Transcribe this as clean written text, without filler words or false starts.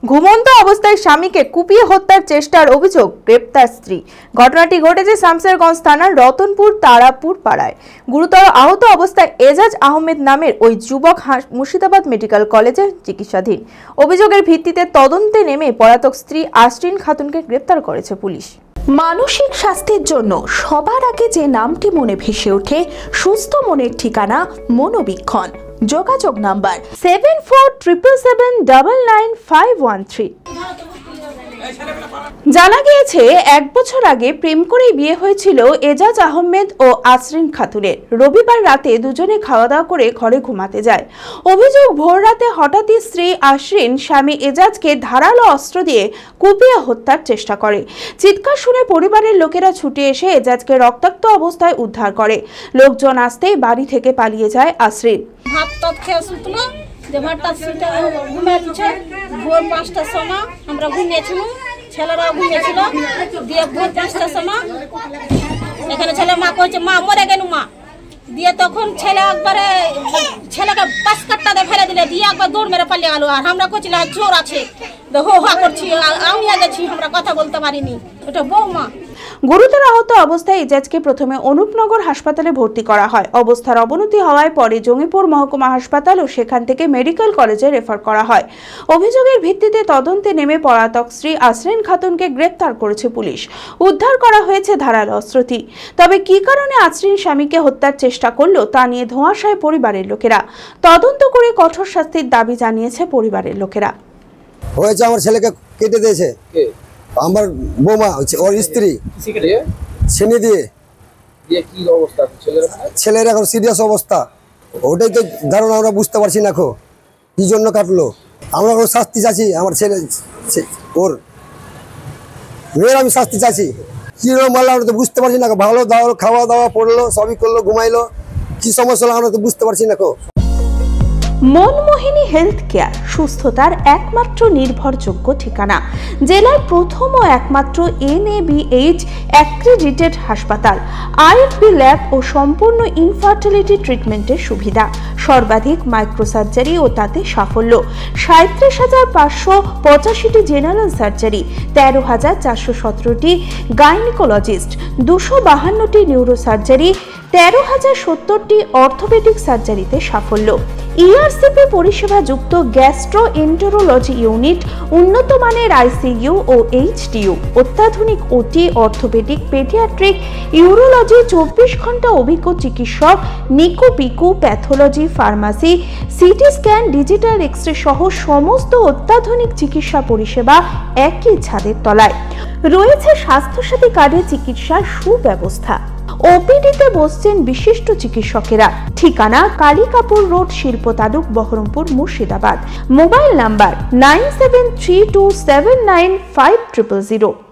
ঘুমন্ত অবস্থায় স্বামীকে কুপিয়ে হত্যার চেষ্টার অভিযোগ, গ্রেপ্তার স্ত্রী। ঘটনাটি ঘটেছে শামসেরগঞ্জ থানার রতনপুর তারাপুর পাড়ায়। গুরুতর আহত অবস্থায় এজাজ আহমেদ নামের ওই যুবক মুর্শিদাবাদ মেডিকেল কলেজে চিকিৎসাধীন। অভিযোগের ভিত্তিতে তদন্তে নেমে পলাতক স্ত্রী আশরিন খাতুনকে গ্রেপ্তার করেছে পুলিশ। মানসিক স্বাস্থ্যের জন্য সবার আগে যে নামটি মনে ভেসে ওঠে, সুস্থ মনের ঠিকানা মনোবীক্ষণ। যোগাযোগ নাম্বার 7477799513। জানা গিয়েছে 1 বছর আগে প্রেম করেই বিয়ে হয়েছিল এজাজ আহমেদ ও আশরিন খাতুনের। রবিবার রাতে দুজনে খাওয়া দাওয়া করে ঘরে ঘুমাতে যায়। অভিযোগ, ভোর রাতে হঠাৎই স্ত্রী আশরিন স্বামী এজাজকে ধারালো অস্ত্র দিয়ে কুপিয়ে হত্যার চেষ্টা করে। চিৎকার শুনে পরিবারের লোকেরা ছুটে এসে এজাজকে রক্তাক্ত অবস্থায় উদ্ধার করে। লোকজন আসতেই বাড়ি থেকে পালিয়ে যায় আশরিন। ভোর 5টার সময় আমরা ঘুমিয়েছিলাম, ছেলেরাও ঘুমিয়েছিল। দিয়ে ভোর 5টার সময় এখানে ছেলে মা কইছে মা মরে গেল মা। দিয়ে তখন ছেলে একবারে ছেলেকে 5 কাট্টা দিয়ে ফেলে দিলে, দিয়ে একবার দৌড় মেরে পালিয়ে গেল। আর আমরা কইছিলাম জোর আছে, হো হা করছি, আমি গেছি, আমরা কথা বলতে পারিনি। ওটা বৌমা। গুরুতর আহত অবস্থায় এজাজকে প্রথমে অনুপনগর হাসপাতালে ভর্তি করা হয়। অবস্থার অবনতি হওয়ায় পরে জঙ্গিপুর মহকুমা হাসপাতাল ও সেখান থেকে মেডিকেল কলেজে রেফার করা হয়। অভিযোগের ভিত্তিতে তদন্তে নেমে পলাতক স্ত্রী আশরিন খাতুনকে গ্রেপ্তার করেছে পুলিশ। উদ্ধার করা হয়েছে ধারালো অস্ত্রটি। তবে কি কারণে আশরিন স্বামীকে হত্যার চেষ্টা করলো তা নিয়ে ধোঁয়াশায় পরিবারের লোকেরা। তদন্ত করে কঠোর শাস্তির দাবি জানিয়েছে পরিবারের লোকেরা। হয়েছে আমার ছেলেকে কেটে দিয়েছে আমার বৌমা, ওর স্ত্রী ছেনে দিয়ে। ছেলের এখন সিরিয়াস অবস্থা, ওটাই তো ধারণা আমরা বুঝতে পারছি না কি জন্য কাটলো। আমরা কোনো শাস্তি চাচ্ছি, আমার ছেলে ওর মেয়ের আমি শাস্তি চাচ্ছি। কি মারলো আমরা তো বুঝতে পারছি না। ভালো দাওয়া খাওয়া দাওয়া পড়লো, সবই করলো, ঘুমাইলো, কি সমস্যা হলো আমরা তো বুঝতে পারছি না। মনমোহিনী হেলথ কেয়ার সুস্থতার একমাত্র নির্ভরযোগ্য ঠিকানা। জেলার প্রথম ও একমাত্র NABH অ্যাক্রেডিটেড হাসপাতাল। IFB ল্যাব ও সম্পূর্ণ ইনফার্টিলিটি ট্রিটমেন্টের সুবিধা, সর্বাধিক মাইক্রোসার্জারি ও তাতে সাফল্য, 37,585টি জেনারেল সার্জারি, 13,417টি গাইনিকোলজিস্ট, 252টি নিউরোসার্জারি, 13,070টি অর্থোপেডিক সার্জারিতে সাফল্য। ERCP পরিষেবা যুক্ত গ্যাস্ট্রোএন্টেরোলজি ইউনিট, উন্নত মানের ICU ও HDU, অত্যাধুনিক OT, অর্থোপেডিক, পেডিয়াট্রিক, ইউরোলজি, 24 ঘন্টা অভিজ্ঞ চিকিৎসক, NICU PICU, pathology, pharmacy, CT scan, digital X-ray সহ সমস্ত অত্যাধুনিক চিকিৎসা পরিষেবা একই ছাদের তলায়। রয়েছে স্বাস্থ্যসাথী কার্ডে চিকিৎসার সুব্যবস্থা। OPD-তে বসছেন বিশিষ্ট চিকিৎসকেরা। ঠিকানা কালিকাপুর রোড, শিল্প তালুক, বহরমপুর, মুর্শিদাবাদ। Mobile number 9732795000।